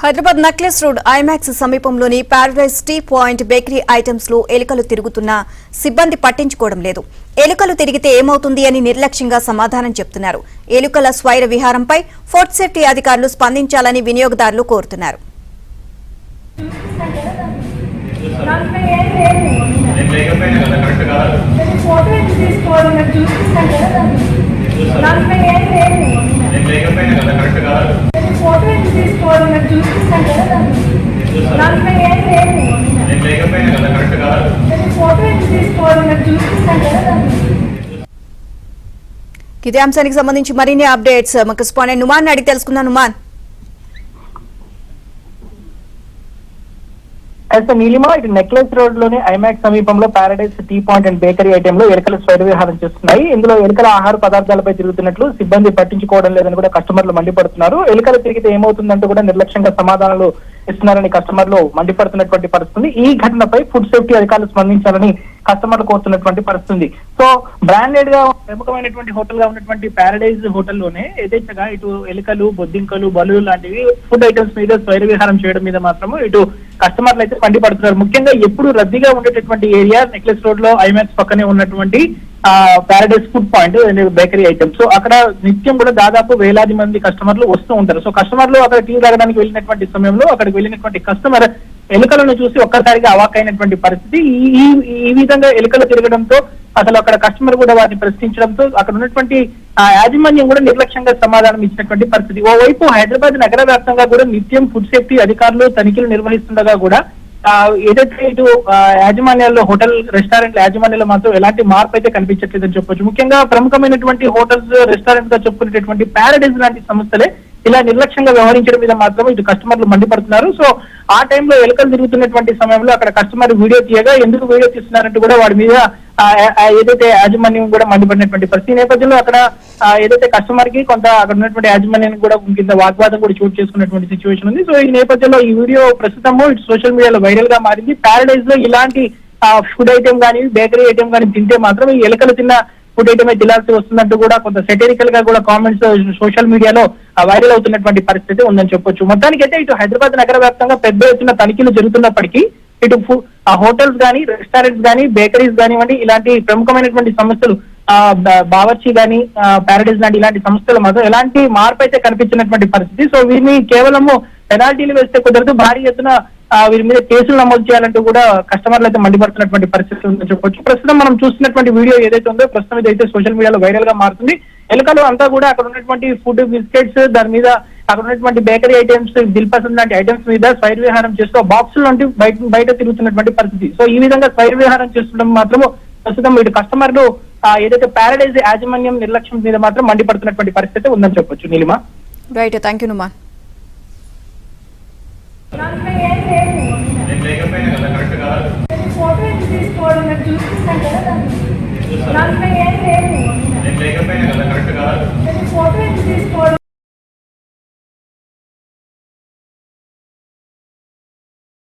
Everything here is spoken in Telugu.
హైదరాబాద్ నక్లెస్ రోడ్ ఐమాక్స్ సమీపంలోని Paradise tea point bakery items లో ఎలుకలు తిరుగుతున్నా సిబ్బంది పట్టించుకోవడం లేదు. ఎలుకలు తిరిగితే ఏమవుతుంది అని నిర్లక్ష్యంగా సమాధానం చెప్తున్నారు. ఎలుకల స్వైర విహారంపై ఫుడ్ సేఫ్టీ అధికారులు స్పందించాలని వినియోగదారులు కోరుతున్నారు. ఇదే అంశానికి సంబంధించి మరిన్ని అప్డేట్స్ మా కరెస్పాండెంట్ నుమాన్ అడిగి తెలుసుకున్నాను. నుమాన్, నీలిమా, ఇటు నెక్లెస్ రోడ్ లోని ఐమాక్స్ సమీపంలో Paradise tea point and bakery item లో ఎలుకలు స్వైరవిహారం చేస్తున్నాయి. ఇందులో ఎలుకల ఆహార పదార్థాలపై తిరుగుతున్నట్లు సిబ్బంది పట్టించుకోవడం లేదని కూడా కస్టమర్లు మండిపడుతున్నారు. ఎలుకలు తిరిగితే ఏమవుతుందంటూ కూడా నిర్లక్ష్యంగా సమాధానాలు ఇస్తున్నారని కస్టమర్లు మండిపడుతున్నటువంటి పరిస్థితి. ఈ ఘటనపై ఫుడ్ సేఫ్టీ అధికారులు స్పందించాలని కస్టమర్లు కోరుతున్నటువంటి పరిస్థితి. సో బ్రాండెడ్ గా ప్రముఖమైనటువంటి హోటల్ గా ఉన్నటువంటి పారడైజ్ హోటల్లోనే యథేచ్ఛగా ఇటు ఎలుకలు, బొద్దింకలు, బలులు లాంటివి ఫుడ్ ఐటమ్స్ మీద స్వైరవిహారం చేయడం మీద మాత్రము ఇటు కస్టమర్లు అయితే మండిపడుతున్నారు. ముఖ్యంగా ఎప్పుడు రద్దీగా ఉండేటటువంటి ఏరియా నెక్లెస్ రోడ్ లో ఐమాక్స్ పక్కనే ఉన్నటువంటి paradise food point bakery items. So అక్కడ నిత్యం కూడా దాదాపు వేలాది మంది కస్టమర్లు వస్తూ ఉంటారు. సో కస్టమర్లు అక్కడ టీ తాగడానికి వెళ్ళినటువంటి సమయంలో అక్కడికి వెళ్ళినటువంటి కస్టమర్ ఎలుకలను చూసి ఒక్కసారిగా అవాక్కైనటువంటి పరిస్థితి. ఈ విధంగా ఎలుకలు తిరగడంతో అసలు అక్కడ కస్టమర్ కూడా వారిని ప్రశ్నించడంతో అక్కడ ఉన్నటువంటి యాజమాన్యం కూడా నిర్లక్ష్యంగా సమాధానం ఇచ్చినటువంటి పరిస్థితి. ఓవైపు హైదరాబాద్ నగర వ్యాప్తంగా కూడా నిత్యం ఫుడ్ సేఫ్టీ అధికారులు తనిఖీలు నిర్వహిస్తుండగా కూడా ఏదైతే ఇటు యాజమాన్యాల్లో హోటల్ రెస్టారెంట్ల యాజమాన్యాల్లో మాత్రం ఎలాంటి మార్పు అయితే కనిపించట్లేదని చెప్పొచ్చు. ముఖ్యంగా ప్రముఖమైనటువంటి హోటల్స్ రెస్టారెంట్ గా చెప్పుకునేటటువంటి పారడైజ్ లాంటి సంస్థలే ఇలా నిర్లక్ష్యంగా వ్యవహరించడం మీద మాత్రం ఇటు కస్టమర్లు మండిపడుతున్నారు. సో ఆ టైంలో ఎలుకలు తిరుగుతున్నటువంటి సమయంలో అక్కడ కస్టమర్ వీడియో తీయగా ఎందుకు వీడియో తీస్తున్నారంటూ కూడా వాడి మీద ఏదైతే యాజమాన్యం కూడా మండిపడినటువంటి పరిస్థితి. ఈ నేపథ్యంలో అక్కడ ఏదైతే కస్టమర్ కి కొంత అక్కడ ఉన్నటువంటి యాజమాన్యానికి కూడా కింద వాగ్వాదం కూడా చోటు చేసుకున్నటువంటి సిచ్యువేషన్ ఉంది. సో ఈ నేపథ్యంలో ఈ వీడియో ప్రస్తుతము ఇటు సోషల్ మీడియాలో వైరల్ గా మారింది. పారడైజ్ లో ఇలాంటి ఫుడ్ ఐటమ్ కానీ బేకరీ ఐటమ్ కానీ తింటే మాత్రం ఈ ఎలుకలు తిన్న ఫుడ్ ఐటమే తినాల్సి వస్తున్నట్టు కూడా కొంత సెటరికల్ గా కూడా కామెంట్స్ సోషల్ మీడియాలో వైరల్ అవుతున్నటువంటి పరిస్థితి ఉందని చెప్పొచ్చు. మొత్తానికైతే ఇటు హైదరాబాద్ నగర వ్యాప్తంగా పెద్ద ఎత్తున తనిఖీలు జరుగుతున్నప్పటికీ ఇటు హోటల్స్ కానీ రెస్టారెంట్స్ కానీ బేకరీస్ కానివ్వండి ఇలాంటి ప్రముఖమైనటువంటి సంస్థలు బావర్చి కానీ పారడైజ్ లాంటి ఇలాంటి సంస్థలు మాత్రం ఎలాంటి మార్పు అయితే కనిపించినటువంటి పరిస్థితి. సో వీరిని కేవలము పెనాల్టీలు వేస్తే కుదరదు, భారీ ఎత్తున వీరి మీద కేసులు నమోదు చేయాలంటూ కూడా కస్టమర్లు అయితే మండిపడుతున్నటువంటి పరిస్థితి ఉందని చెప్పొచ్చు. ప్రస్తుతం మనం చూస్తున్నటువంటి వీడియో ఏదైతే ఉందో ప్రస్తుతం ఇదైతే సోషల్ మీడియాలో వైరల్ గా మారుతుంది. ఎలుకలు అంతా కూడా అక్కడ ఉన్నటువంటి ఫుడ్ బిస్కెట్స్ దాని మీద అక్కడ ఉన్నటువంటి బేకరీ ఐటమ్స్ దిల్పసంద్ లాంటి ఐటమ్స్ మీద స్వైర విహారం చేస్తూ బాక్సులు లాంటి బయట తిరుగుతున్నటువంటి పరిస్థితి. సో ఈ విధంగా స్వైర విహారం చేస్తుండడం మాత్రము ప్రస్తుతం ఇటు కస్టమర్లు ఏదైతే పారడైజ్ యాజమాన్యం నిర్లక్ష్యం మీద మాత్రం మండిపడుతున్నటువంటి పరిస్థితి ఉందని చెప్పొచ్చు. Neelima, right, thank you Numan. Photo తీసుకోవడం చూస్తున్నాం కదా.